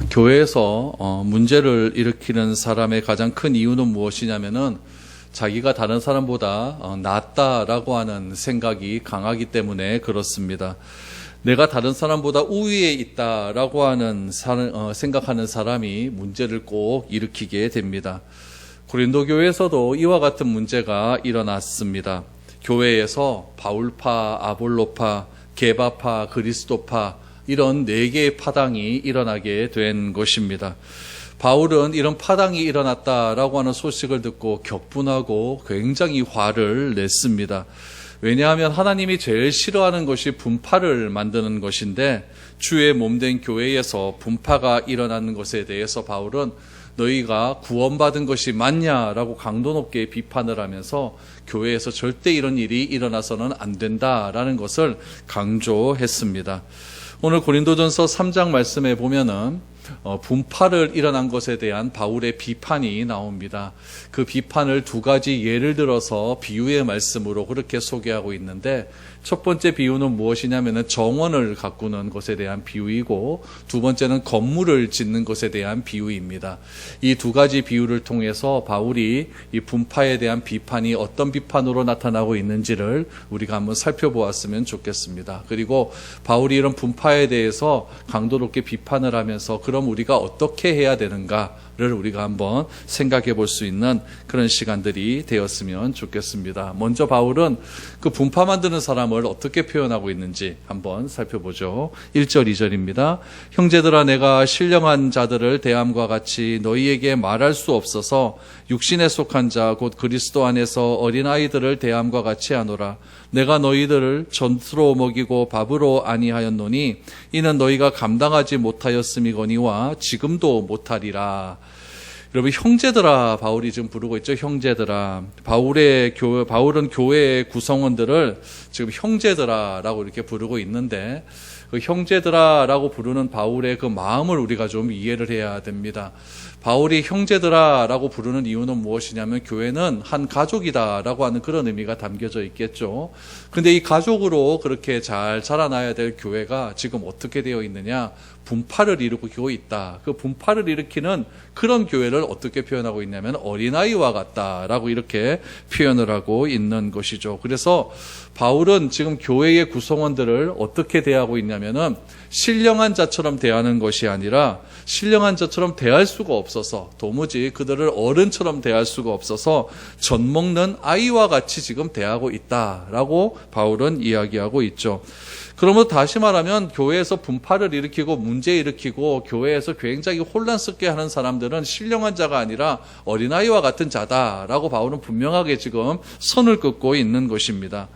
교회에서 문제를 일으키는 사람의 가장 큰 이유는 무엇이냐면은 자기가 다른 사람보다 낫다라고 하는 생각이 강하기 때문에 그렇습니다. 내가 다른 사람보다 우위에 있다라고 하는 생각하는 사람이 문제를 꼭 일으키게 됩니다. 고린도 교회에서도 이와 같은 문제가 일어났습니다. 교회에서 바울파, 아볼로파, 게바파, 그리스도파 이런 4개의 파당이 일어나게 된 것입니다. 바울은 이런 파당이 일어났다라고 하는 소식을 듣고 격분하고 굉장히 화를 냈습니다. 왜냐하면 하나님이 제일 싫어하는 것이 분파를 만드는 것인데 주의 몸된 교회에서 분파가 일어나는 것에 대해서 바울은 너희가 구원받은 것이 맞냐라고 강도 높게 비판을 하면서 교회에서 절대 이런 일이 일어나서는 안 된다라는 것을 강조했습니다. 오늘 고린도전서 3장 말씀에 보면은 분파를 일어난 것에 대한 바울의 비판이 나옵니다. 그 비판을 2가지 예를 들어서 비유의 말씀으로 그렇게 소개하고 있는데, 첫 번째 비유는 무엇이냐면은 정원을 가꾸는 것에 대한 비유이고, 2번째는 건물을 짓는 것에 대한 비유입니다. 이 2가지 비유를 통해서 바울이 이 분파에 대한 비판이 어떤 비판으로 나타나고 있는지를 우리가 한번 살펴보았으면 좋겠습니다. 그리고 바울이 이런 분파에 대해서 강도 높게 비판을 하면서 그럼 우리가 어떻게 해야 되는가를 우리가 한번 생각해 볼 수 있는 그런 시간들이 되었으면 좋겠습니다. 먼저 바울은 그 분파 만드는 사람을 어떻게 표현하고 있는지 한번 살펴보죠. 1절, 2절입니다. 형제들아, 내가 신령한 자들을 대함과 같이 너희에게 말할 수 없어서 육신에 속한 자 곧 그리스도 안에서 어린아이들을 대함과 같이 하노라. 내가 너희들을 전투로 먹이고 밥으로 아니하였노니 이는 너희가 감당하지 못하였음이거니와 지금도 못하리라. 여러분, 형제들아 바울이 지금 부르고 있죠. 형제들아. 바울은 교회의 구성원들을 지금 형제들아라고 이렇게 부르고 있는데, 그 형제들아라고 부르는 바울의 그 마음을 우리가 좀 이해를 해야 됩니다. 바울이 형제들아라고 부르는 이유는 무엇이냐면 교회는 한 가족이다라고 하는 그런 의미가 담겨져 있겠죠. 근데 이 가족으로 그렇게 잘 자라나야 될 교회가 지금 어떻게 되어 있느냐? 분파를 일으키고 있다. 그 분파를 일으키는 그런 교회를 어떻게 표현하고 있냐면 어린아이와 같다라고 이렇게 표현을 하고 있는 것이죠. 그래서 바울은 지금 교회의 구성원들을 어떻게 대하고 있냐면은 신령한 자처럼 대하는 것이 아니라 신령한 자처럼 대할 수가 없어서, 도무지 그들을 어른처럼 대할 수가 없어서 젖먹는 아이와 같이 지금 대하고 있다라고 바울은 이야기하고 있죠. 그러면 다시 말하면 교회에서 분파를 일으키고 문제 일으키고 교회에서 굉장히 혼란스럽게 하는 사람들은 신령한 자가 아니라 어린아이와 같은 자다라고 바울은 분명하게 지금 선을 긋고 있는 것입니다.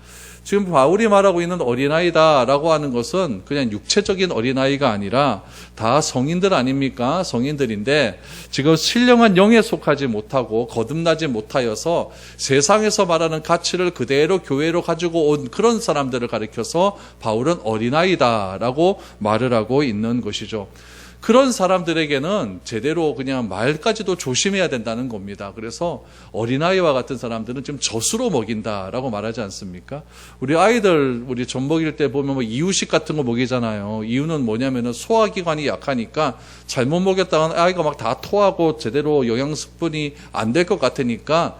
지금 바울이 말하고 있는 어린아이다라고 하는 것은 그냥 육체적인 어린아이가 아니라 다 성인들 아닙니까? 성인들인데 지금 신령한 영에 속하지 못하고 거듭나지 못하여서 세상에서 말하는 가치를 그대로 교회로 가지고 온 그런 사람들을 가리켜서 바울은 어린아이다라고 말을 하고 있는 것이죠. 그런 사람들에게는 제대로 그냥 말까지도 조심해야 된다는 겁니다. 그래서 어린아이와 같은 사람들은 지금 젖으로 먹인다라고 말하지 않습니까? 우리 아이들, 우리 젖 먹일 때 보면 뭐 이유식 같은 거 먹이잖아요. 이유는 뭐냐면은 소화기관이 약하니까 잘못 먹였다가 아이가 막 다 토하고 제대로 영양습분이 안 될 것 같으니까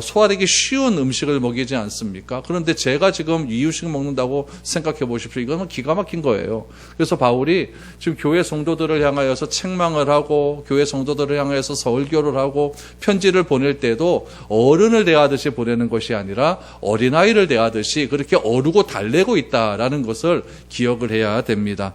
소화되기 쉬운 음식을 먹이지 않습니까? 그런데 제가 지금 이유식 먹는다고 생각해 보십시오. 이건 기가 막힌 거예요. 그래서 바울이 지금 교회 성도들을 향하여서 책망을 하고 교회 성도들을 향하여서 설교를 하고 편지를 보낼 때도 어른을 대하듯이 보내는 것이 아니라 어린아이를 대하듯이 그렇게 어르고 달래고 있다라는 것을 기억을 해야 됩니다.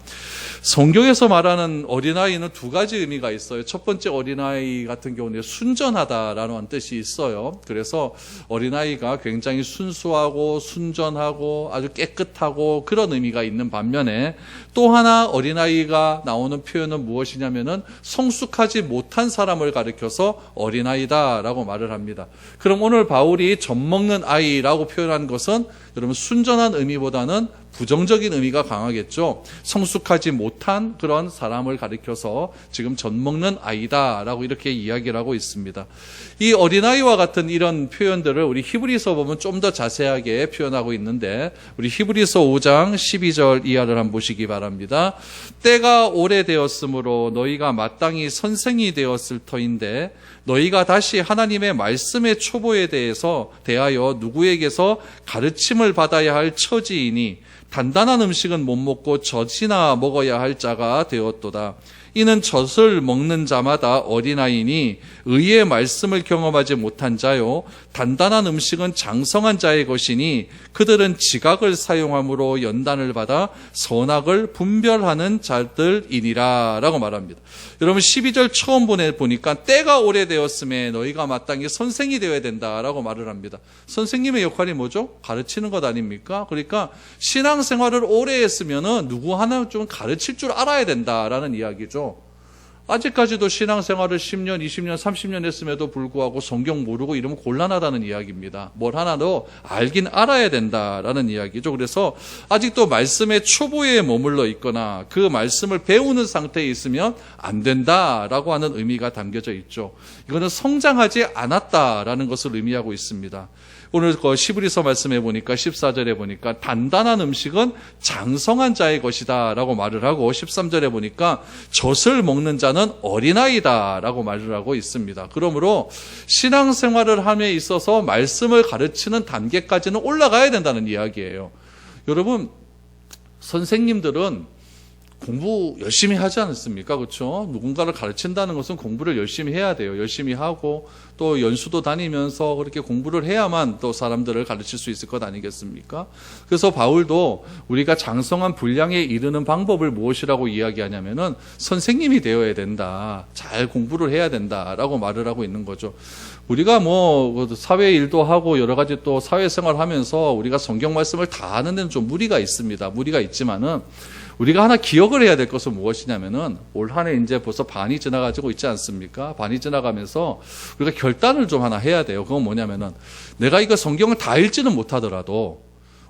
성경에서 말하는 어린아이는 2가지 의미가 있어요. 첫 번째 어린아이 같은 경우는 순전하다라는 뜻이 있어요. 그래서 어린아이가 굉장히 순수하고 순전하고 아주 깨끗하고 그런 의미가 있는 반면에 또 하나 어린아이가 나오는 표현은 무엇이냐면은 성숙하지 못한 사람을 가리켜서 어린아이다라고 말을 합니다. 그럼 오늘 바울이 젖먹는 아이라고 표현한 것은 여러분 순전한 의미보다는 부정적인 의미가 강하겠죠. 성숙하지 못한 그런 사람을 가리켜서 지금 젖먹는 아이다라고 이렇게 이야기를 하고 있습니다. 이 어린아이와 같은 이런 표현들을 우리 히브리서 보면 좀 더 자세하게 표현하고 있는데, 우리 히브리서 5장 12절 이하를 한번 보시기 바랍니다. 때가 오래되었으므로 너희가 마땅히 선생이 되었을 터인데 너희가 다시 하나님의 말씀의 초보에 대하여 누구에게서 가르침을 받아야 할 처지이니 단단한 음식은 못 먹고 젖이나 먹어야 할 자가 되었도다. 이는 젖을 먹는 자마다 어린아이니 의의 말씀을 경험하지 못한 자요 단단한 음식은 장성한 자의 것이니 그들은 지각을 사용함으로 연단을 받아 선악을 분별하는 자들이니라 라고 말합니다. 여러분 12절 처음 보니까 때가 오래되었음에 너희가 마땅히 선생이 되어야 된다라고 말을 합니다. 선생님의 역할이 뭐죠? 가르치는 것 아닙니까? 그러니까 신앙생활을 오래 했으면 누구 하나 좀 가르칠 줄 알아야 된다라는 이야기죠. 아직까지도 신앙생활을 10년, 20년, 30년 했음에도 불구하고 성경 모르고 이러면 곤란하다는 이야기입니다. 뭘 하나 더 알긴 알아야 된다라는 이야기죠. 그래서 아직도 말씀의 초보에 머물러 있거나 그 말씀을 배우는 상태에 있으면 안 된다라고 하는 의미가 담겨져 있죠. 이거는 성장하지 않았다라는 것을 의미하고 있습니다. 오늘 히브리서 말씀해 보니까 14절에 보니까 단단한 음식은 장성한 자의 것이다 라고 말을 하고 13절에 보니까 젖을 먹는 자는 어린아이다 라고 말을 하고 있습니다. 그러므로 신앙생활을 함에 있어서 말씀을 가르치는 단계까지는 올라가야 된다는 이야기예요. 여러분 선생님들은 공부 열심히 하지 않습니까? 그렇죠? 누군가를 가르친다는 것은 공부를 열심히 해야 돼요. 열심히 하고 또 연수도 다니면서 그렇게 공부를 해야만 또 사람들을 가르칠 수 있을 것 아니겠습니까? 그래서 바울도 우리가 장성한 분량에 이르는 방법을 무엇이라고 이야기하냐면은 선생님이 되어야 된다. 잘 공부를 해야 된다라고 말을 하고 있는 거죠. 우리가 뭐 사회 일도 하고 여러 가지 또 사회생활 하면서 우리가 성경 말씀을 다 하는 데는 좀 무리가 있습니다. 무리가 있지만은 우리가 하나 기억을 해야 될 것은 무엇이냐면은 올 한 해 이제 벌써 반이 지나가지고 있지 않습니까? 반이 지나가면서 우리가 결단을 좀 하나 해야 돼요. 그건 뭐냐면은 내가 이거 성경을 다 읽지는 못하더라도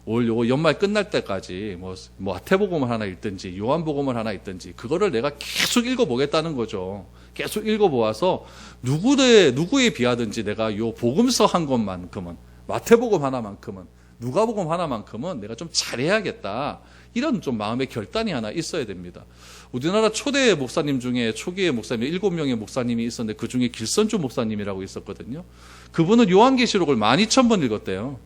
올 요거 연말 끝날 때까지 뭐 마태복음을 하나 읽든지 요한복음을 하나 읽든지 그거를 내가 계속 읽어보겠다는 거죠. 계속 읽어보아서 누구에 비하든지 내가 요 복음서 한 것만큼은 마태복음 하나만큼은 누가복음 하나만큼은 내가 좀 잘해야겠다. 이런 좀 마음의 결단이 하나 있어야 됩니다. 우리나라 초대 목사님 중에 초기의 목사님 7명의 목사님이 있었는데 그 중에 길선주 목사님이라고 있었거든요. 그분은 요한계시록을 12,000번 읽었대요.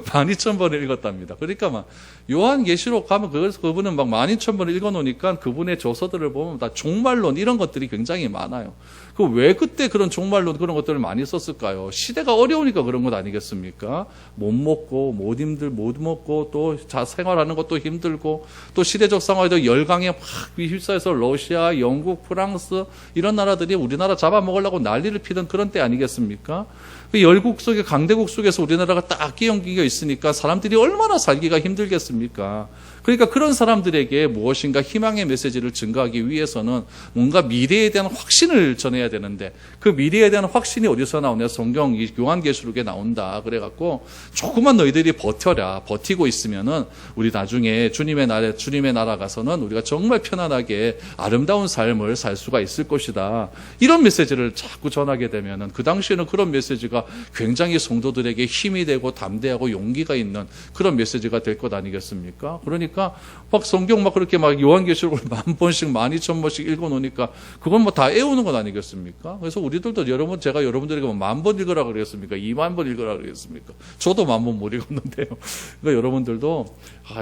12,000번을 읽었답니다. 그러니까 막 요한계시록 가면 그분은 막 12,000번을 읽어놓으니까 그분의 저서들을 보면 다 종말론 이런 것들이 굉장히 많아요. 왜 그때 그런 종말론 그런 것들을 많이 썼을까요? 시대가 어려우니까 그런 것 아니겠습니까? 못 먹고 못 먹고 또 생활하는 것도 힘들고 또 시대적 상황에도 열강에 막 휩싸여서 러시아, 영국, 프랑스 이런 나라들이 우리나라 잡아먹으려고 난리를 피던 그런 때 아니겠습니까? 그 열국 속에 강대국 속에서 우리나라가 딱 끼얹기가 있으니까 사람들이 얼마나 살기가 힘들겠습니까? 그러니까 그런 사람들에게 무엇인가 희망의 메시지를 증거하기 위해서는 뭔가 미래에 대한 확신을 전해야 되는데 그 미래에 대한 확신이 어디서 나오냐? 성경 요한계시록에 나온다. 그래갖고 조금만 너희들이 버텨라. 버티고 있으면은 우리 나중에 주님의 나라 가서는 우리가 정말 편안하게 아름다운 삶을 살 수가 있을 것이다. 이런 메시지를 자꾸 전하게 되면은 그 당시에는 그런 메시지가 굉장히 성도들에게 힘이 되고 담대하고 용기가 있는 그런 메시지가 될 것 아니겠습니까? 그러니까 막 성경 막 그렇게 막 요한계시록을 10,000번씩 12,000번씩 읽어놓으니까 그건 뭐 다 애우는 것 아니겠습니까? 그래서 우리들도 제가 여러분들에게 뭐 10,000번 읽으라 그랬습니까? 20,000번 읽으라 그랬습니까? 저도 10,000번 못 읽었는데요. 그러니까 여러분들도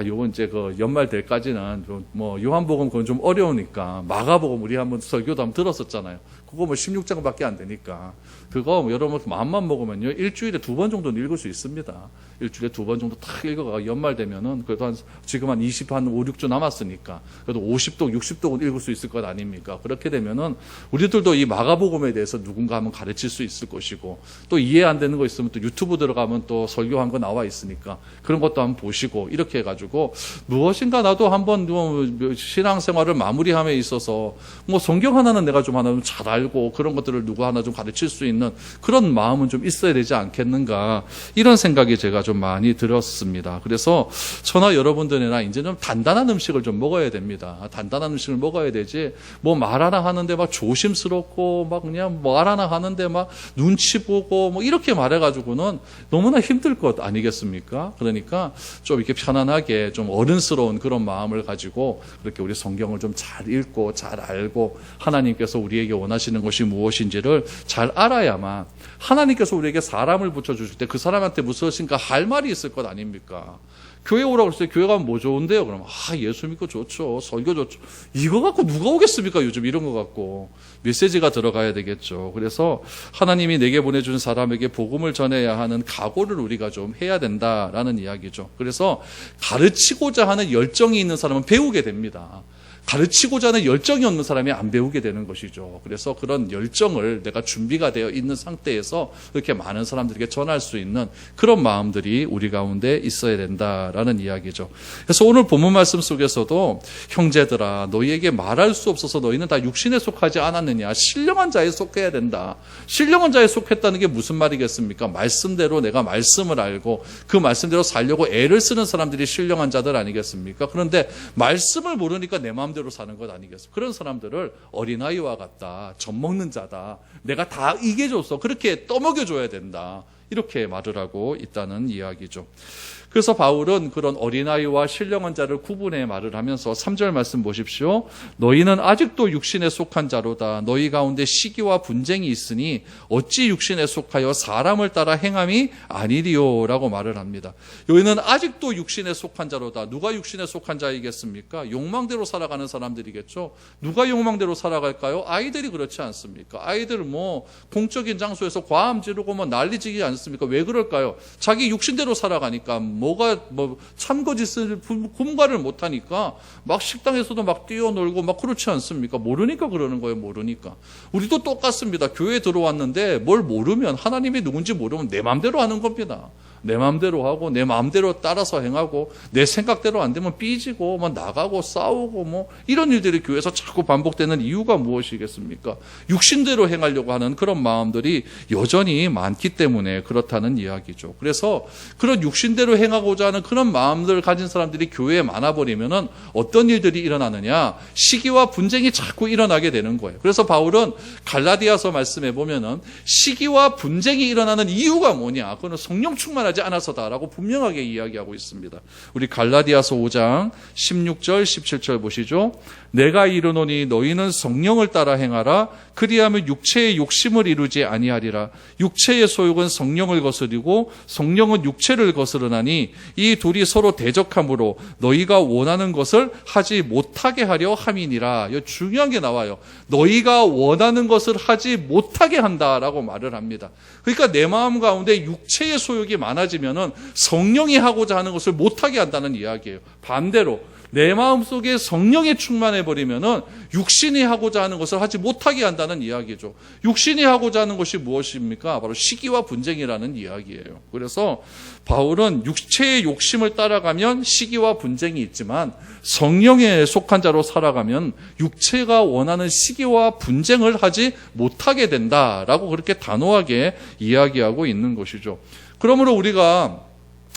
요건 이제 그 연말 될까지는 좀 뭐 요한복음 그건 좀 어려우니까 마가복음 우리 한번 설교도 한번 들었었잖아요. 그거 뭐 16장밖에 안 되니까 그거 여러분 마음만 먹으면요 일주일에 2번 정도는 읽을 수 있습니다. 일주일에 2번 정도 딱 읽어가 연말 되면은 그래도 지금 한 한 5, 6주 남았으니까 그래도 50독, 60독은 읽을 수 있을 것 아닙니까? 그렇게 되면은 우리들도 이 마가복음에 대해서 누군가 한번 가르칠 수 있을 것이고, 또 이해 안 되는 거 있으면 또 유튜브 들어가면 또 설교한 거 나와 있으니까 그런 것도 한번 보시고, 이렇게 해가지고 무엇인가 나도 한번 신앙생활을 마무리함에 있어서 뭐 성경 하나는 내가 좀 하나 좀 잘 알고 그런 것들을 누구 하나 좀 가르칠 수 있는 그런 마음은 좀 있어야 되지 않겠는가, 이런 생각이 제가 좀 많이 들었습니다. 그래서 저나 여러분들이나 이제 좀 단단한 음식을 좀 먹어야 됩니다. 단단한 음식을 먹어야 되지, 뭐 말 하나 하는데 막 조심스럽고 막 그냥 말 하나 하는데 막 눈치 보고 뭐 이렇게 말해가지고는 너무나 힘들 것 아니겠습니까? 그러니까 좀 이렇게 편안하게 좀 어른스러운 그런 마음을 가지고 그렇게 우리 성경을 좀 잘 읽고 잘 알고 하나님께서 우리에게 원하시는 것이 무엇인지를 잘 알아야만 하나님께서 우리에게 사람을 붙여주실 때 그 사람한테 무엇인가 할 말이 있을 것 아닙니까? 교회 오라고 했을 때 교회 가면 뭐 좋은데요? 그러면 예수 믿고 좋죠. 설교 좋죠. 이거 갖고 누가 오겠습니까? 요즘 이런 거 갖고. 메시지가 들어가야 되겠죠. 그래서 하나님이 내게 보내준 사람에게 복음을 전해야 하는 각오를 우리가 좀 해야 된다라는 이야기죠. 그래서 가르치고자 하는 열정이 있는 사람은 배우게 됩니다. 가르치고자 하는 열정이 없는 사람이 안 배우게 되는 것이죠. 그래서 그런 열정을 내가 준비가 되어 있는 상태에서 이렇게 많은 사람들에게 전할 수 있는 그런 마음들이 우리 가운데 있어야 된다라는 이야기죠. 그래서 오늘 본문 말씀 속에서도 형제들아 너희에게 말할 수 없어서 너희는 다 육신에 속하지 않았느냐, 신령한 자에 속해야 된다. 신령한 자에 속했다는 게 무슨 말이겠습니까? 말씀대로 내가 말씀을 알고 그 말씀대로 살려고 애를 쓰는 사람들이 신령한 자들 아니겠습니까? 그런데 말씀을 모르니까 내 마음 대로 사는 것 아니겠습니까? 그런 사람들을 어린아이와 같다, 젖먹는 자다, 내가 다 이겨줬어, 그렇게 떠먹여줘야 된다, 이렇게 말을 하고 있다는 이야기죠. 그래서 바울은 그런 어린아이와 신령한 자를 구분해 말을 하면서 3절 말씀 보십시오. 너희는 아직도 육신에 속한 자로다. 너희 가운데 시기와 분쟁이 있으니 어찌 육신에 속하여 사람을 따라 행함이 아니리요 라고 말을 합니다. 여기는 아직도 육신에 속한 자로다. 누가 육신에 속한 자이겠습니까? 욕망대로 살아가는 사람들이겠죠. 누가 욕망대로 살아갈까요? 아이들이 그렇지 않습니까? 아이들 뭐 공적인 장소에서 과음 지르고 뭐 난리지기 않습니까? 왜 그럴까요? 자기 육신대로 살아가니까 참거짓을 분가를 못하니까 막 식당에서도 막 뛰어놀고 막 그렇지 않습니까? 모르니까 그러는 거예요. 모르니까. 우리도 똑같습니다. 교회에 들어왔는데 뭘 모르면, 하나님이 누군지 모르면 내 마음대로 하는 겁니다. 내 마음대로 하고 내 마음대로 따라서 행하고 내 생각대로 안 되면 삐지고 막 나가고 싸우고 뭐 이런 일들이 교회에서 자꾸 반복되는 이유가 무엇이겠습니까? 육신대로 행하려고 하는 그런 마음들이 여전히 많기 때문에 그렇다는 이야기죠. 그래서 그런 육신대로 행하고자 하는 그런 마음들을 가진 사람들이 교회에 많아버리면은 어떤 일들이 일어나느냐? 시기와 분쟁이 자꾸 일어나게 되는 거예요. 그래서 바울은 갈라디아서 말씀해 보면은 시기와 분쟁이 일어나는 이유가 뭐냐? 그거는 성령 충만하지 않아서다라고 분명하게 이야기하고 있습니다. 우리 갈라디아서 5장 16절 17절 보시죠. 내가 이르노니 너희는 성령을 따라 행하라. 그리하면 육체의 욕심을 이루지 아니하리라. 육체의 소욕은 성령을 거스리고 성령은 육체를 거스르나니 이 둘이 서로 대적함으로 너희가 원하는 것을 하지 못하게 하려 함이니라. 이거 중요한 게 나와요. 너희가 원하는 것을 하지 못하게 한다라고 말을 합니다. 그러니까 내 마음 가운데 육체의 소욕이 많아지면은 성령이 하고자 하는 것을 못하게 한다는 이야기예요. 반대로 내 마음속에 성령이 충만해버리면은 육신이 하고자 하는 것을 하지 못하게 한다는 이야기죠. 육신이 하고자 하는 것이 무엇입니까? 바로 시기와 분쟁이라는 이야기예요. 그래서 바울은 육체의 욕심을 따라가면 시기와 분쟁이 있지만 성령에 속한 자로 살아가면 육체가 원하는 시기와 분쟁을 하지 못하게 된다라고 그렇게 단호하게 이야기하고 있는 것이죠. 그러므로 우리가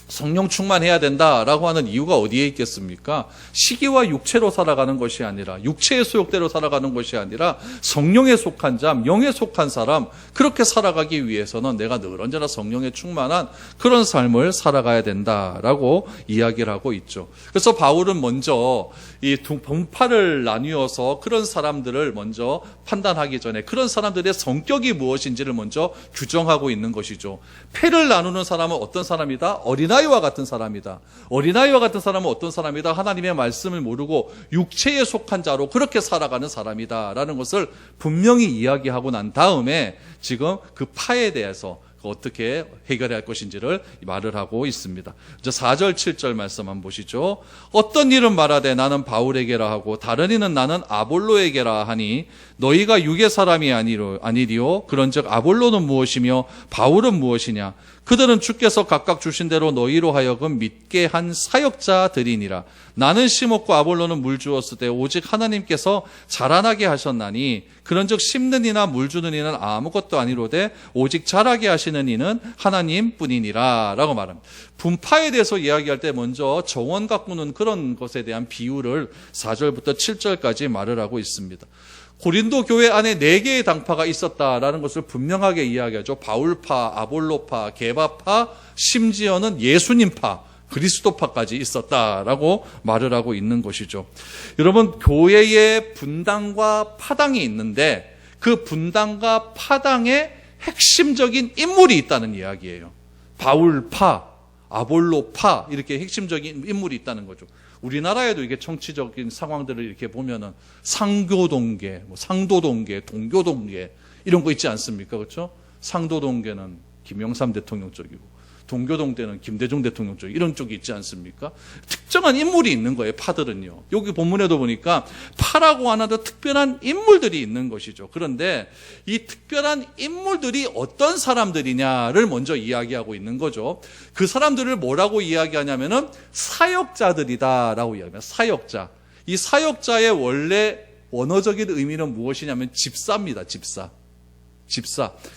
성령 충만해야 된다라고 하는 이유가 어디에 있겠습니까? 시기와 육체로 살아가는 것이 아니라, 육체의 소욕대로 살아가는 것이 아니라 성령에 속한 자, 영에 속한 사람, 그렇게 살아가기 위해서는 내가 늘 언제나 성령에 충만한 그런 삶을 살아가야 된다라고 이야기를 하고 있죠. 그래서 바울은 먼저 이 동파를 나뉘어서 그런 사람들을 먼저 판단하기 전에 그런 사람들의 성격이 무엇인지를 먼저 규정하고 있는 것이죠. 패를 나누는 사람은 어떤 사람이다? 어린아이와 같은 사람이다. 어린아이와 같은 사람은 어떤 사람이다? 하나님의 말씀을 모르고 육체에 속한 자로 그렇게 살아가는 사람이다 라는 것을 분명히 이야기하고 난 다음에 지금 그 파에 대해서, 어떻게 해결해야 할 것인지를 말을 하고 있습니다. 이제 4절 7절 말씀 한번 보시죠. 어떤 일은 말하되 나는 바울에게라 하고 다른 이는 나는 아볼로에게라 하니 너희가 육의 사람이 아니리요 그런즉 아볼로는 무엇이며 바울은 무엇이냐. 그들은 주께서 각각 주신 대로 너희로 하여금 믿게 한 사역자들이니라. 나는 심었고 아볼로는 물 주었을 때 오직 하나님께서 자라나게 하셨나니 그런즉 심는 이나 물 주는 이는 아무것도 아니로되 오직 자라게 하시는 이는 하나님뿐이니라 라고 말합니다. 분파에 대해서 이야기할 때 먼저 정원 가꾸는 그런 것에 대한 비유를 4절부터 7절까지 말을 하고 있습니다. 고린도 교회 안에 4개의 당파가 있었다라는 것을 분명하게 이야기하죠. 바울파, 아볼로파, 게바파, 심지어는 예수님파, 그리스도파까지 있었다라고 말을 하고 있는 것이죠. 여러분, 교회의 분당과 파당이 있는데 그 분당과 파당에 핵심적인 인물이 있다는 이야기예요. 바울파, 아볼로파 이렇게 핵심적인 인물이 있다는 거죠. 우리나라에도 이게 정치적인 상황들을 이렇게 보면은 상교동계, 상도동계, 동교동계 이런 거 있지 않습니까? 그렇죠? 상도동계는 김영삼 대통령 쪽이고 동교동계는 김대중 대통령 쪽 이런 쪽이 있지 않습니까? 특정한 인물이 있는 거예요. 파들은요. 여기 본문에도 보니까 파라고 하는 특별한 인물들이 있는 것이죠. 그런데 이 특별한 인물들이 어떤 사람들이냐를 먼저 이야기하고 있는 거죠. 그 사람들을 뭐라고 이야기하냐면은 사역자들이다라고 이야기합니다. 사역자. 이 사역자의 원래 원어적인 의미는 무엇이냐면 집사입니다.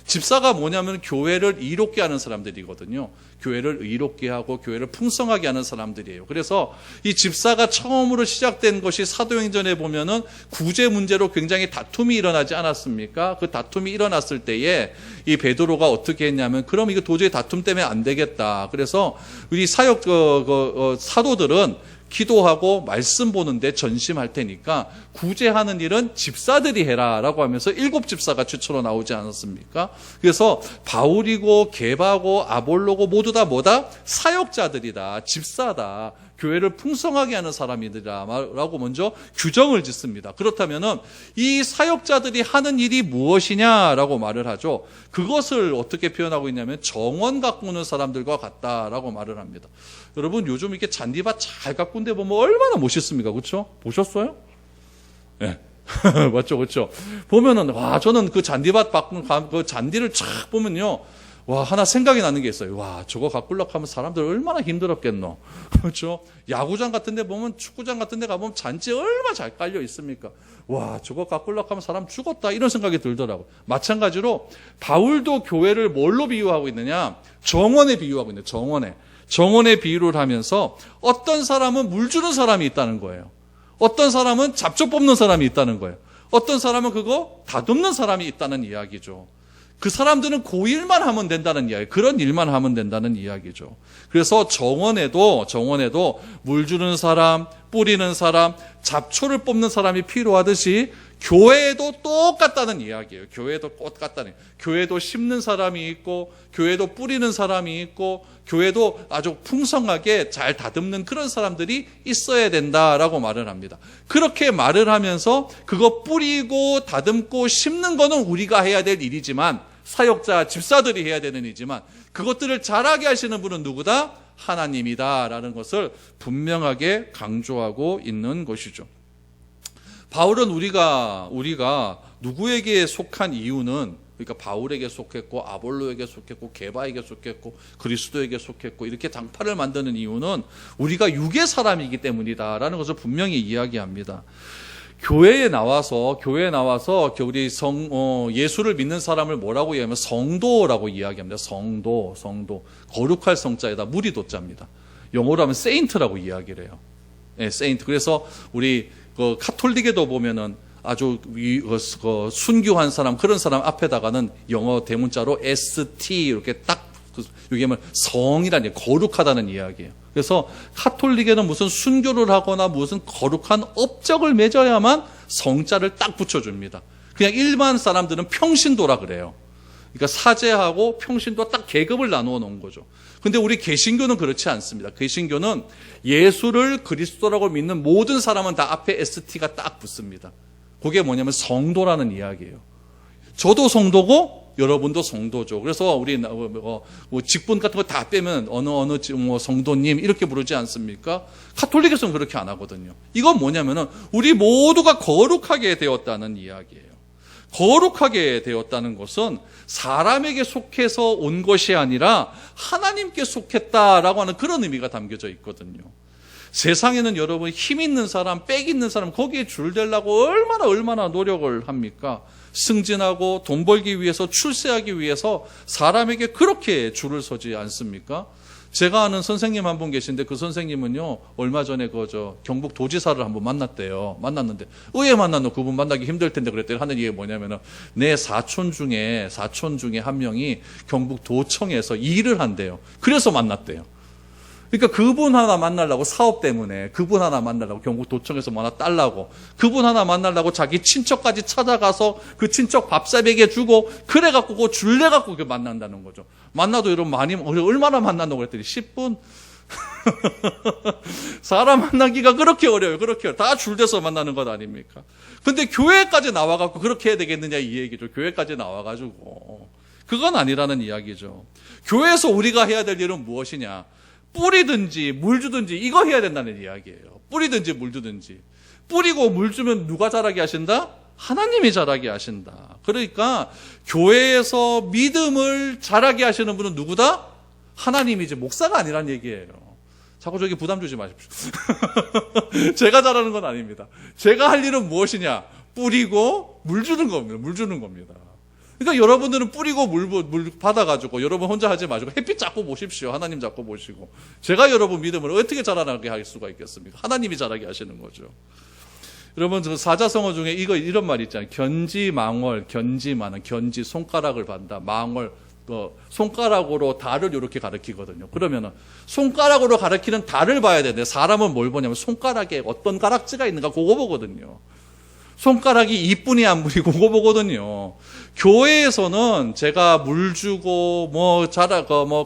집사가 뭐냐면 교회를 의롭게 하는 사람들이거든요. 교회를 의롭게 하고 교회를 풍성하게 하는 사람들이에요. 그래서 이 집사가 처음으로 시작된 것이 사도행전에 보면은 구제 문제로 굉장히 다툼이 일어나지 않았습니까? 그 다툼이 일어났을 때에 이 베드로가 어떻게 했냐면 그럼 이거 도저히 다툼 때문에 안 되겠다. 그래서 우리 사도들은 기도하고 말씀 보는데 전심할 테니까 구제하는 일은 집사들이 해라라고 하면서 7집사가 최초로 나오지 않았습니까? 그래서 바울이고 게바고 아볼로고 모두 다 뭐다? 사역자들이다. 집사다. 교회를 풍성하게 하는 사람이라고 먼저 규정을 짓습니다. 그렇다면은 이 사역자들이 하는 일이 무엇이냐라고 말을 하죠. 그것을 어떻게 표현하고 있냐면 정원 가꾸는 사람들과 같다라고 말을 합니다. 여러분 요즘 이렇게 잔디밭 잘 가꾼 데 보면 얼마나 멋있습니까? 그렇죠? 보셨어요? 예. 네. 맞죠, 그렇죠? 보면은 와 저는 그 잔디밭 그 잔디를 쫙 보면요. 와, 하나 생각이 나는 게 있어요. 와, 저거 가꾸려고 하면 사람들 얼마나 힘들었겠노. 그렇죠? 야구장 같은 데 보면, 축구장 같은 데 가보면 잔디 얼마나 잘 깔려 있습니까? 와, 저거 가꾸려고 하면 사람 죽었다. 이런 생각이 들더라고요. 마찬가지로 바울도 교회를 뭘로 비유하고 있느냐? 정원에 비유하고 있는데, 정원에 비유를 하면서 어떤 사람은 물 주는 사람이 있다는 거예요. 어떤 사람은 잡초 뽑는 사람이 있다는 거예요. 어떤 사람은 그거 다듬는 사람이 있다는 이야기죠. 그 사람들은 그 일만 하면 된다는 이야기, 그런 일만 하면 된다는 이야기죠. 그래서 정원에도 물 주는 사람, 뿌리는 사람, 잡초를 뽑는 사람이 필요하듯이 교회에도 똑같다는 이야기예요. 교회도 똑같다는. 교회도 심는 사람이 있고, 교회도 뿌리는 사람이 있고, 교회도 아주 풍성하게 잘 다듬는 그런 사람들이 있어야 된다라고 말을 합니다. 그렇게 말을 하면서 그거 뿌리고 다듬고 심는 거는 우리가 해야 될 일이지만 사역자, 집사들이 해야 되는 일이지만 그것들을 잘하게 하시는 분은 누구다? 하나님이다라는 것을 분명하게 강조하고 있는 것이죠. 바울은 우리가 누구에게 속한 이유는 그러니까 바울에게 속했고 아볼로에게 속했고 게바에게 속했고 그리스도에게 속했고 이렇게 당파를 만드는 이유는 우리가 육의 사람이기 때문이다라는 것을 분명히 이야기합니다. 교회에 나와서 우리 예수를 믿는 사람을 뭐라고 이야기하면 성도라고 이야기합니다. 성도 거룩할 성자에다 무리 도자입니다. 영어로 하면 세인트라고 이야기를 해요. 네, 세인트. 그래서 우리 카톨릭에도 보면은 아주 순교한 사람 그런 사람 앞에다가는 영어 대문자로 ST 이렇게 딱 이게 뭐 성이라는 거룩하다는 이야기예요. 그래서 카톨릭에는 무슨 순교를 하거나 무슨 거룩한 업적을 맺어야만 성자를 딱 붙여줍니다. 그냥 일반 사람들은 평신도라 그래요. 그러니까 사제하고 평신도 딱 계급을 나누어 놓은 거죠. 근데 우리 개신교는 그렇지 않습니다. 개신교는 예수를 그리스도라고 믿는 모든 사람은 다 앞에 ST가 딱 붙습니다. 그게 뭐냐면 성도라는 이야기예요. 저도 성도고 여러분도 성도죠. 그래서 우리 직분 같은 거 다 빼면 어느 성도님 이렇게 부르지 않습니까? 가톨릭에서는 그렇게 안 하거든요. 이건 뭐냐면은 우리 모두가 거룩하게 되었다는 이야기예요. 거룩하게 되었다는 것은 사람에게 속해서 온 것이 아니라 하나님께 속했다라고 하는 그런 의미가 담겨져 있거든요. 세상에는 여러분 힘 있는 사람, 빽 있는 사람 거기에 줄대려고 얼마나 노력을 합니까? 승진하고 돈 벌기 위해서 출세하기 위해서 사람에게 그렇게 줄을 서지 않습니까? 제가 아는 선생님 한 분 계신데 그 선생님은요 얼마 전에 경북 도지사를 한번 만났대요. 만났는데 의회 만났노 그분 만나기 힘들 텐데 그랬더니 하는 얘기가 뭐냐면은 내 사촌 중에 한 명이 경북 도청에서 일을 한대요. 그래서 만났대요. 그러니까 그분 하나 만나려고 사업 때문에 그분 하나 만나려고 경북 도청에서 뭐 하나 딸라고 그분 하나 만나려고 자기 친척까지 찾아가서 그 친척 밥사비게 주고 그래갖고 그 줄래갖고 만난다는 거죠. 만나도 여러분 얼마나 만난다고 그랬더니 10분? 사람 만나기가 그렇게 어려워요. 다 줄대서 만나는 것 아닙니까? 근데 교회까지 나와갖고 그렇게 해야 되겠느냐 이 얘기죠. 교회까지 나와가지고. 그건 아니라는 이야기죠. 교회에서 우리가 해야 될 일은 무엇이냐? 뿌리든지 물 주든지 이거 해야 된다는 이야기예요. 뿌리든지 물 주든지. 뿌리고 물 주면 누가 자라게 하신다? 하나님이 자라게 하신다. 그러니까 교회에서 믿음을 자라게 하시는 분은 누구다? 하나님이지 목사가 아니란 얘기예요. 자꾸 저기 부담 주지 마십시오. 제가 잘하는 건 아닙니다. 제가 할 일은 무엇이냐? 뿌리고 물 주는 겁니다. 그러니까 여러분들은 뿌리고 물 받아가지고 여러분 혼자 하지 마시고 햇빛 잡고 보십시오. 하나님 잡고 보시고. 제가 여러분 믿음을 어떻게 자라나게 할 수가 있겠습니까? 하나님이 자라게 하시는 거죠. 여러분 저 사자성어 중에 이런 말이 있잖아요. 견지망월, 견지만은 견지 손가락을 반다. 망월 손가락으로 달을 이렇게 가리키거든요. 그러면은 손가락으로 가리키는 달을 봐야 되는데 사람은 뭘 보냐면 손가락에 어떤 가락지가 있는가 그거 보거든요. 손가락이 이쁘니 안 부니 그거 보거든요. 교회에서는 제가 물 주고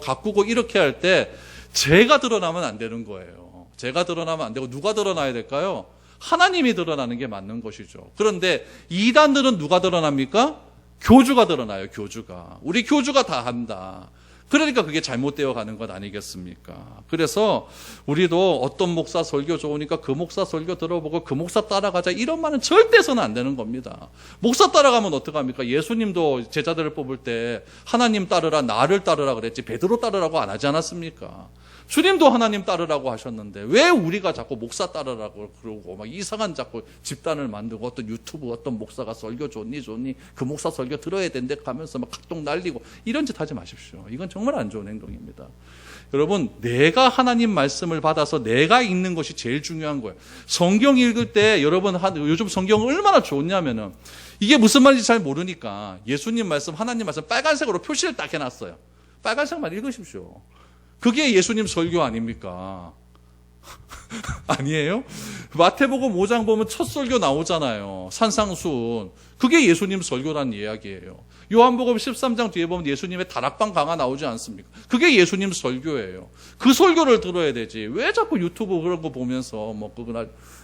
가꾸고 이렇게 할 때 제가 드러나면 안 되는 거예요. 제가 드러나면 안 되고 누가 드러나야 될까요? 하나님이 드러나는 게 맞는 것이죠. 그런데 이단들은 누가 드러납니까? 교주가 드러나요. 교주가. 우리 교주가 다 한다. 그러니까 그게 잘못되어 가는 것 아니겠습니까? 그래서 우리도 어떤 목사 설교 좋으니까 그 목사 설교 들어보고 그 목사 따라가자 이런 말은 절대 해서는 안 되는 겁니다. 목사 따라가면 어떡합니까? 예수님도 제자들을 뽑을 때 하나님 따르라 나를 따르라 그랬지 베드로 따르라고 안 하지 않았습니까? 주님도 하나님 따르라고 하셨는데 왜 우리가 자꾸 목사 따르라고 그러고 막 이상한 자꾸 집단을 만들고 어떤 유튜브 어떤 목사가 설교 좋니 그 목사 설교 들어야 된대 하면서 막 각동 날리고 이런 짓 하지 마십시오. 이건 정말 안 좋은 행동입니다. 여러분 내가 하나님 말씀을 받아서 내가 읽는 것이 제일 중요한 거예요. 성경 읽을 때 여러분 요즘 성경 얼마나 좋냐면은 이게 무슨 말인지 잘 모르니까 예수님 말씀 하나님 말씀 빨간색으로 표시를 딱 해놨어요. 빨간색만 읽으십시오. 그게 예수님 설교 아닙니까? 아니에요? 마태복음 5장 보면 첫 설교 나오잖아요. 산상수훈. 그게 예수님 설교란 이야기예요. 요한복음 13장 뒤에 보면 예수님의 다락방 강화 나오지 않습니까? 그게 예수님 설교예요. 그 설교를 들어야 되지. 왜 자꾸 유튜브 그런 거 보면서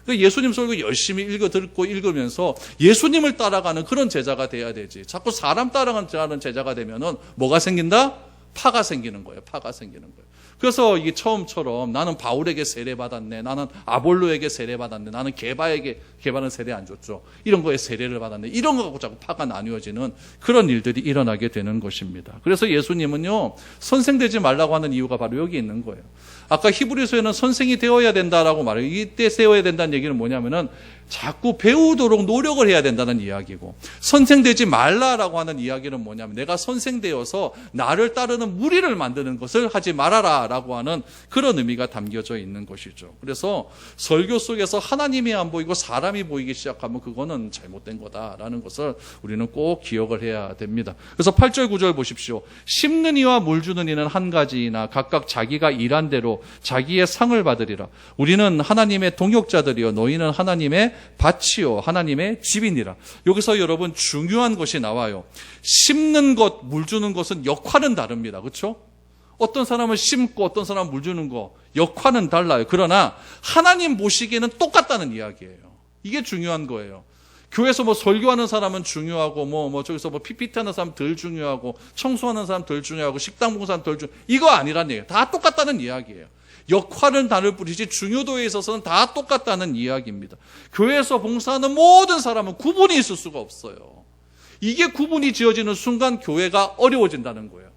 예수님 설교 열심히 듣고 읽으면서 예수님을 따라가는 그런 제자가 돼야 되지. 자꾸 사람 따라가는 제자가 되면은 뭐가 생긴다? 파가 생기는 거예요. 파가 생기는 거예요. 그래서 이게 처음처럼 나는 바울에게 세례받았네. 나는 아볼로에게 세례받았네. 나는 게바는 세례 안 줬죠. 이런 거에 세례를 받았네. 이런 거 갖고 자꾸 파가 나뉘어지는 그런 일들이 일어나게 되는 것입니다. 그래서 예수님은요. 선생 되지 말라고 하는 이유가 바로 여기 있는 거예요. 아까 히브리서에는 선생이 되어야 된다라고 말해요. 이때 세워야 된다는 얘기는 뭐냐면은 자꾸 배우도록 노력을 해야 된다는 이야기고 선생 되지 말라라고 하는 이야기는 뭐냐면 내가 선생 되어서 나를 따르는 무리를 만드는 것을 하지 말아라라고 하는 그런 의미가 담겨져 있는 것이죠. 그래서 설교 속에서 하나님이 안 보이고 사람이 보이기 시작하면 그거는 잘못된 거다라는 것을 우리는 꼭 기억을 해야 됩니다. 그래서 8절 9절 보십시오. 심는 이와 물 주는 이는 한 가지이나 각각 자기가 일한 대로 자기의 상을 받으리라. 우리는 하나님의 동역자들이요 너희는 하나님의 밭이요 하나님의 집이니라. 여기서 여러분 중요한 것이 나와요. 심는 것, 물 주는 것은 역할은 다릅니다. 그렇죠? 어떤 사람은 심고 어떤 사람은 물 주는 거 역할은 달라요. 그러나 하나님 보시기에는 똑같다는 이야기예요. 이게 중요한 거예요. 교회에서 뭐 설교하는 사람은 중요하고, 저기서 뭐 PPT 하는 사람 덜 중요하고, 청소하는 사람 덜 중요하고, 식당 봉사는 덜 중요하고, 이거 아니란 얘기예요. 다 똑같다는 이야기예요. 역할은 다를 뿐이지 중요도에 있어서는 다 똑같다는 이야기입니다. 교회에서 봉사하는 모든 사람은 구분이 있을 수가 없어요. 이게 구분이 지어지는 순간 교회가 어려워진다는 거예요.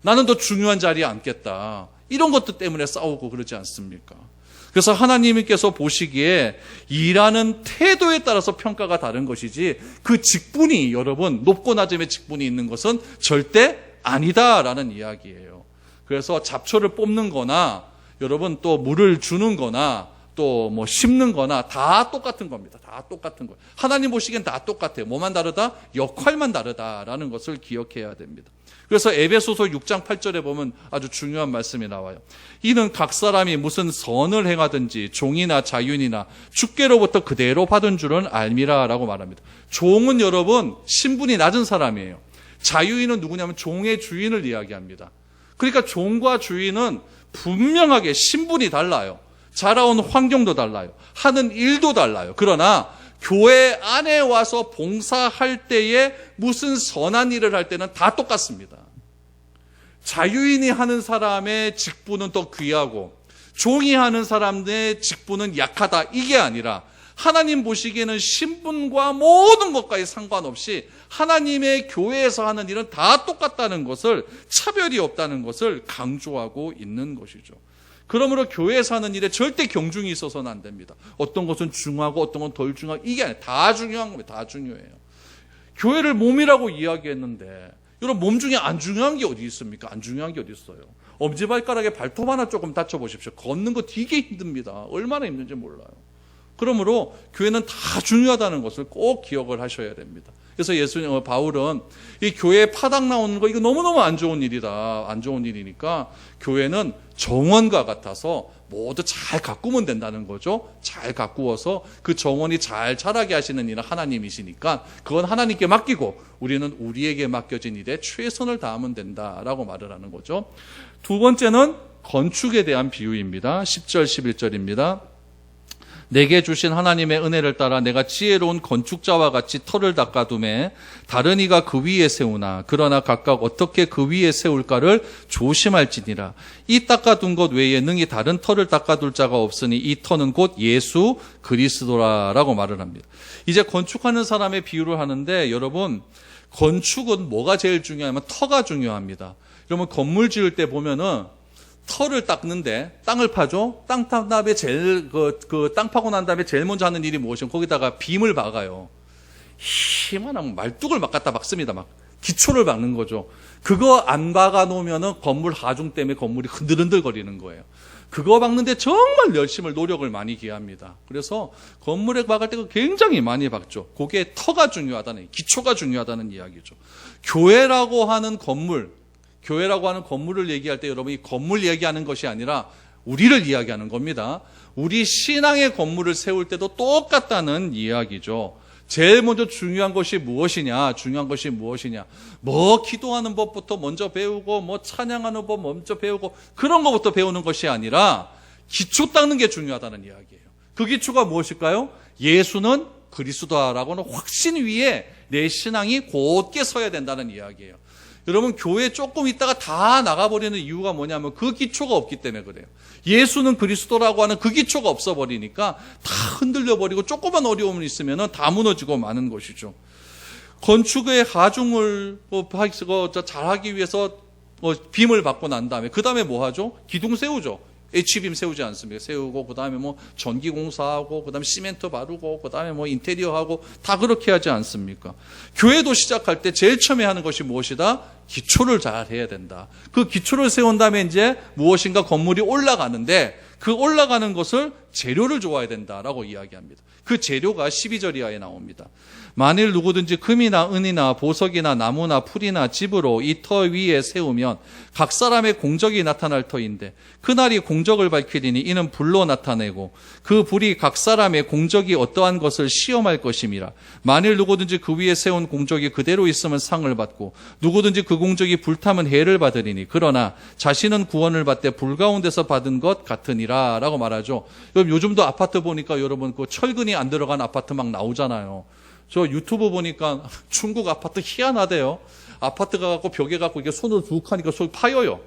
나는 더 중요한 자리에 앉겠다. 이런 것들 때문에 싸우고 그러지 않습니까? 그래서 하나님께서 보시기에 일하는 태도에 따라서 평가가 다른 것이지 그 직분이 여러분 높고 낮음의 직분이 있는 것은 절대 아니다라는 이야기예요. 그래서 잡초를 뽑는 거나 여러분 또 물을 주는 거나 또 뭐 심는 거나 다 똑같은 겁니다. 다 똑같은 거예요. 하나님 보시기엔 다 똑같아요. 뭐만 다르다? 역할만 다르다라는 것을 기억해야 됩니다. 그래서 에베소서 6장 8절에 보면 아주 중요한 말씀이 나와요. 이는 각 사람이 무슨 선을 행하든지 종이나 자윤이나 주께로부터 그대로 받은 줄은 알미라라고 말합니다. 종은 여러분 신분이 낮은 사람이에요. 자유인은 누구냐면 종의 주인을 이야기합니다. 그러니까 종과 주인은 분명하게 신분이 달라요. 자라온 환경도 달라요. 하는 일도 달라요. 그러나 교회 안에 와서 봉사할 때에 무슨 선한 일을 할 때는 다 똑같습니다. 자유인이 하는 사람의 직분은 더 귀하고 종이 하는 사람의 직분은 약하다. 이게 아니라 하나님 보시기에는 신분과 모든 것과의 상관없이 하나님의 교회에서 하는 일은 다 똑같다는 것을, 차별이 없다는 것을 강조하고 있는 것이죠. 그러므로 교회에서 하는 일에 절대 경중이 있어서는 안 됩니다. 어떤 것은 중요하고 어떤 건 덜 중요하고 이게 아니에요. 다 중요한 겁니다. 다 중요해요. 교회를 몸이라고 이야기했는데 여러분 몸 중에 안 중요한 게 어디 있습니까? 안 중요한 게 어디 있어요? 엄지발가락에 발톱 하나 조금 다쳐보십시오. 걷는 거 되게 힘듭니다. 얼마나 힘든지 몰라요. 그러므로 교회는 다 중요하다는 것을 꼭 기억을 하셔야 됩니다. 그래서 바울은 이 교회에 파닥 나오는 거 이거 너무너무 안 좋은 일이다. 안 좋은 일이니까 교회는 정원과 같아서 모두 잘 가꾸면 된다는 거죠. 잘 가꾸어서 그 정원이 잘 자라게 하시는 일은 하나님이시니까 그건 하나님께 맡기고 우리는 우리에게 맡겨진 일에 최선을 다하면 된다라고 말을 하는 거죠. 두 번째는 건축에 대한 비유입니다. 10절 11절입니다. 내게 주신 하나님의 은혜를 따라 내가 지혜로운 건축자와 같이 터를 닦아두매 다른 이가 그 위에 세우나 그러나 각각 어떻게 그 위에 세울까를 조심할지니라. 이 닦아둔 것 외에 능히 다른 터를 닦아둘 자가 없으니 이 터는 곧 예수 그리스도라라고 말을 합니다. 이제 건축하는 사람의 비유를 하는데 여러분 건축은 뭐가 제일 중요하냐면 터가 중요합니다. 여러분 건물 지을 때 보면은 터를 닦는데 땅을 파죠. 땅 판 다음에 제일 땅 파고 난 다음에 제일 먼저 하는 일이 무엇이면 거기다가 빔을 박아요. 희만한 말뚝을 막 갖다 박습니다. 막 기초를 박는 거죠. 그거 안 박아 놓으면은 건물 하중 때문에 건물이 흔들흔들 거리는 거예요. 그거 박는데 정말 열심을 노력을 많이 기합니다. 그래서 건물에 박을 때 굉장히 많이 박죠. 그게 터가 중요하다는 기초가 중요하다는 이야기죠. 교회라고 하는 건물을 얘기할 때 여러분 이 건물 얘기하는 것이 아니라 우리를 이야기하는 겁니다. 우리 신앙의 건물을 세울 때도 똑같다는 이야기죠. 제일 먼저 중요한 것이 무엇이냐? 뭐 기도하는 법부터 먼저 배우고 뭐 찬양하는 법 먼저 배우고 그런 것부터 배우는 것이 아니라 기초 닦는 게 중요하다는 이야기예요. 그 기초가 무엇일까요? 예수는 그리스도라고는 확신 위에 내 신앙이 곧게 서야 된다는 이야기예요. 여러분 교회 조금 있다가 다 나가버리는 이유가 뭐냐면 그 기초가 없기 때문에 그래요. 예수는 그리스도라고 하는 그 기초가 없어버리니까 다 흔들려버리고 조그만 어려움이 있으면 다 무너지고 마는 것이죠. 건축의 하중을 잘하기 위해서 빔을 받고 난 다음에 그 다음에 뭐 하죠? 기둥 세우죠. H빔 세우지 않습니까? 세우고 그 다음에 뭐 전기 공사하고 그 다음에 시멘트 바르고 그 다음에 뭐 인테리어 하고 다 그렇게 하지 않습니까? 교회도 시작할 때 제일 처음에 하는 것이 무엇이다? 기초를 잘 해야 된다. 그 기초를 세운 다음에 이제 무엇인가 건물이 올라가는데 그 올라가는 것을 재료를 좋아야 된다라고 이야기합니다. 그 재료가 12절 이하에 나옵니다. 만일 누구든지 금이나 은이나 보석이나 나무나 풀이나 집으로 이 터 위에 세우면 각 사람의 공적이 나타날 터인데 그날이 공적을 밝히리니 이는 불로 나타내고 그 불이 각 사람의 공적이 어떠한 것을 시험할 것임이라. 만일 누구든지 그 위에 세운 공적이 그대로 있으면 상을 받고 누구든지 그 공적이 불타면 해를 받으리니 그러나 자신은 구원을 받되 불 가운데서 받은 것 같으니라 라고 말하죠. 요즘도 아파트 보니까 여러분 그 철근이 안 들어간 아파트 막 나오잖아요. 저 유튜브 보니까 중국 아파트 희한하대요. 아파트 가갖고 벽에 갖고 이게 손으로 쭉 하니까 손 파여요.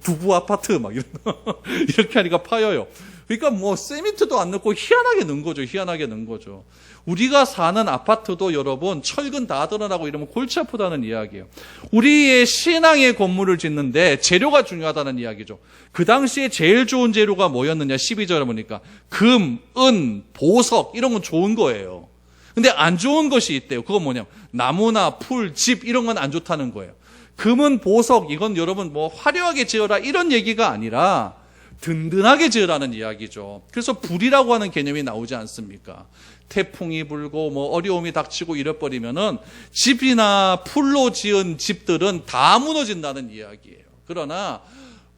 두부 아파트 막 이렇게 하니까 파여요. 그러니까 뭐 세미트도 안 넣고 희한하게 넣은 거죠. 희한하게 넣은 거죠. 우리가 사는 아파트도 여러분 철근 다 드러나고 이러면 골치 아프다는 이야기예요. 우리의 신앙의 건물을 짓는데 재료가 중요하다는 이야기죠. 그 당시에 제일 좋은 재료가 뭐였느냐 12절에 보니까 금, 은, 보석 이런 건 좋은 거예요. 근데 안 좋은 것이 있대요. 그건 뭐냐면 나무나 풀, 집 이런 건 안 좋다는 거예요. 금은 보석 이건 여러분 뭐 화려하게 지어라 이런 얘기가 아니라 든든하게 지으라는 이야기죠. 그래서 불이라고 하는 개념이 나오지 않습니까? 태풍이 불고 뭐 어려움이 닥치고 이래버리면은 집이나 풀로 지은 집들은 다 무너진다는 이야기예요. 그러나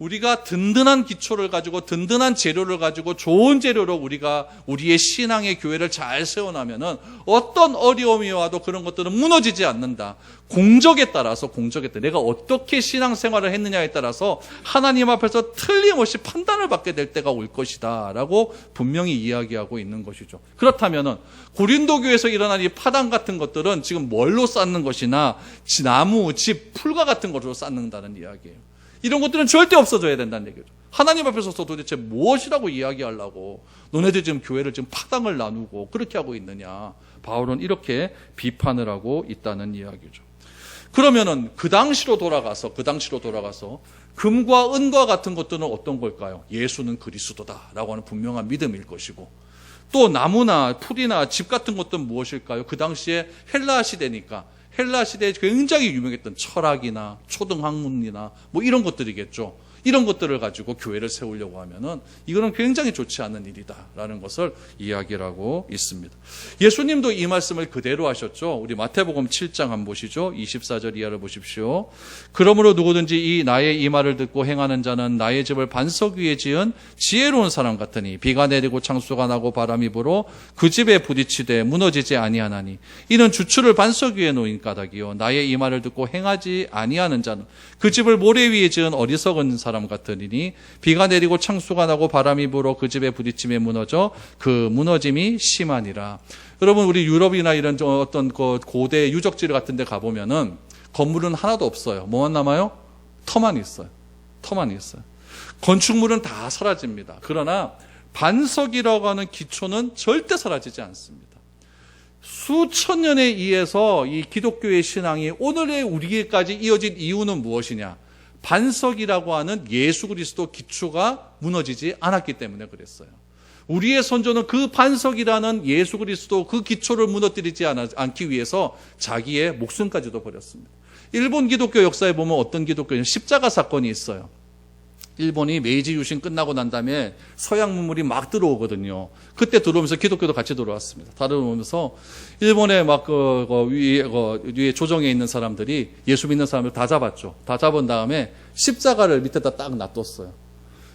우리가 든든한 기초를 가지고 든든한 재료를 가지고 좋은 재료로 우리가 우리의 신앙의 교회를 잘 세워나면은 어떤 어려움이 와도 그런 것들은 무너지지 않는다. 공적에 따라서 내가 어떻게 신앙생활을 했느냐에 따라서 하나님 앞에서 틀림없이 판단을 받게 될 때가 올 것이다 라고 분명히 이야기하고 있는 것이죠. 그렇다면은 고린도 교회에서 일어난 이 파당 같은 것들은 지금 뭘로 쌓는 것이나 나무, 집, 풀과 같은 것으로 쌓는다는 이야기예요. 이런 것들은 절대 없어져야 된다는 얘기죠. 하나님 앞에서 도대체 무엇이라고 이야기하려고 너네들 지금 교회를 지금 파당을 나누고 그렇게 하고 있느냐. 바울은 이렇게 비판을 하고 있다는 이야기죠. 그러면은 그 당시로 돌아가서 금과 은과 같은 것들은 어떤 걸까요? 예수는 그리스도다라고 하는 분명한 믿음일 것이고 또 나무나 풀이나 집 같은 것들은 무엇일까요? 그 당시에 헬라 시대니까 헬라 시대에 굉장히 유명했던 철학이나 초등학문이나 뭐 이런 것들이겠죠. 이런 것들을 가지고 교회를 세우려고 하면은 이거는 굉장히 좋지 않은 일이다라는 것을 이야기를 하고 있습니다. 예수님도 이 말씀을 그대로 하셨죠. 우리 마태복음 7장 한번 보시죠. 24절 이하를 보십시오. 그러므로 누구든지 이 나의 이 말을 듣고 행하는 자는 나의 집을 반석 위에 지은 지혜로운 사람 같으니 비가 내리고 창수가 나고 바람이 불어 그 집에 부딪히되 무너지지 아니하나니 이는 주추를 반석 위에 놓인 까닭이요 나의 이 말을 듣고 행하지 아니하는 자는 그 집을 모래 위에 지은 어리석은 사람 같으니 비가 내리고 창수가 나고 바람이 불어 그 집에 부딪힘에 무너져 그 무너짐이 심하니라. 여러분 우리 유럽이나 이런 어떤 고대 유적지 같은 데 가보면은 건물은 하나도 없어요. 뭐만 남아요? 터만 있어요. 건축물은 다 사라집니다. 그러나 반석이라고 하는 기초는 절대 사라지지 않습니다. 수천 년에 의해서 이 기독교의 신앙이 오늘의 우리에게까지 이어진 이유는 무엇이냐? 반석이라고 하는 예수 그리스도 기초가 무너지지 않았기 때문에 그랬어요. 우리의 선조는 그 반석이라는 예수 그리스도 그 기초를 무너뜨리지 않기 위해서 자기의 목숨까지도 버렸습니다. 일본 기독교 역사에 보면 어떤 기독교는 십자가 사건이 있어요. 일본이 메이지 유신 끝나고 난 다음에 서양 문물이 막 들어오거든요. 그때 들어오면서 기독교도 같이 들어왔습니다. 들어오면서 일본의 막 위에 조정에 있는 사람들이 예수 믿는 사람을 다 잡았죠. 다 잡은 다음에 십자가를 밑에다 딱 놔뒀어요.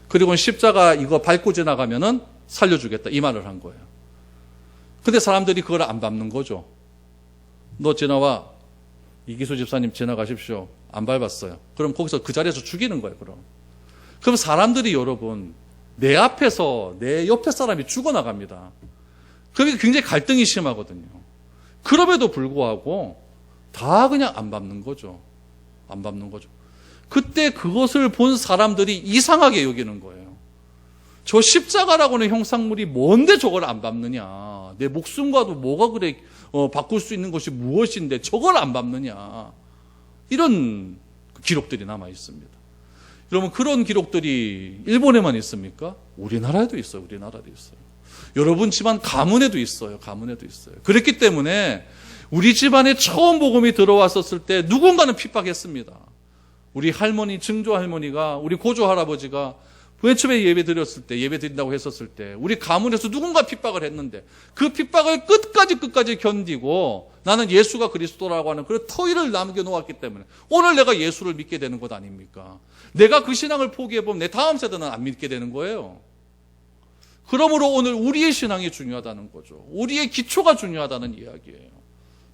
그리고 십자가 이거 밟고 지나가면은 살려주겠다 이 말을 한 거예요. 근데 사람들이 그걸 안 밟는 거죠. 너 지나와. 이기수 집사님 지나가십시오. 안 밟았어요. 그럼 거기서 그 자리에서 죽이는 거예요. 그럼 사람들이 여러분 내 앞에서 내 옆에 사람이 죽어나갑니다. 그게 굉장히 갈등이 심하거든요. 그럼에도 불구하고 다 그냥 안 밟는 거죠. 그때 그것을 본 사람들이 이상하게 여기는 거예요. 저 십자가라고는 형상물이 뭔데 저걸 안 밟느냐. 내 목숨과도 뭐가 그래 바꿀 수 있는 것이 무엇인데 저걸 안 밟느냐. 이런 기록들이 남아 있습니다. 여러분 그런 기록들이 일본에만 있습니까? 우리나라에도 있어요. 여러분 집안 가문에도 있어요. 그렇기 때문에 우리 집안에 처음 복음이 들어왔었을 때 누군가는 핍박했습니다. 우리 할머니, 증조 할머니가 우리 고조 할아버지가 맨 처음에 예배 드린다고 했었을 때 우리 가문에서 누군가 핍박을 했는데 그 핍박을 끝까지 견디고 나는 예수가 그리스도라고 하는 그런 터위를 남겨놓았기 때문에 오늘 내가 예수를 믿게 되는 것 아닙니까? 내가 그 신앙을 포기해보면 내 다음 세대는 안 믿게 되는 거예요. 그러므로 오늘 우리의 신앙이 중요하다는 거죠. 우리의 기초가 중요하다는 이야기예요.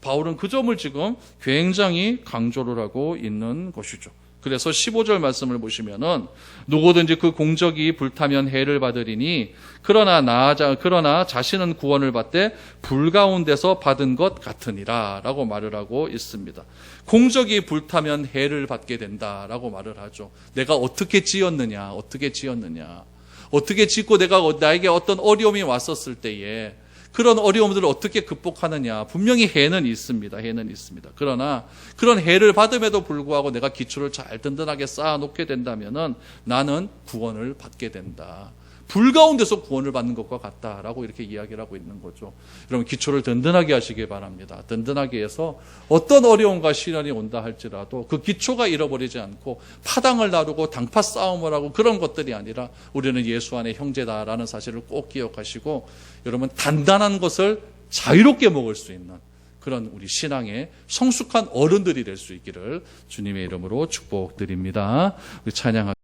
바울은 그 점을 지금 굉장히 강조를 하고 있는 것이죠. 그래서 15절 말씀을 보시면은 누구든지 그 공적이 불타면 해를 받으리니 그러나 자신은 구원을 받되 불 가운데서 받은 것 같으니라 라고 말을 하고 있습니다. 공적이 불타면 해를 받게 된다라고 말을 하죠. 내가 어떻게 지었느냐, 어떻게 짓고 나에게 어떤 어려움이 왔었을 때에 그런 어려움들을 어떻게 극복하느냐. 분명히 해는 있습니다. 그러나 그런 해를 받음에도 불구하고 내가 기초를 잘 든든하게 쌓아놓게 된다면은 나는 구원을 받게 된다. 불 가운데서 구원을 받는 것과 같다라고 이렇게 이야기를 하고 있는 거죠. 여러분 기초를 든든하게 하시기 바랍니다. 든든하게 해서 어떤 어려움과 시련이 온다 할지라도 그 기초가 잃어버리지 않고 파당을 나르고 당파 싸움을 하고 그런 것들이 아니라 우리는 예수 안의 형제다라는 사실을 꼭 기억하시고 여러분 단단한 것을 자유롭게 먹을 수 있는 그런 우리 신앙의 성숙한 어른들이 될 수 있기를 주님의 이름으로 축복드립니다. 우리 찬양하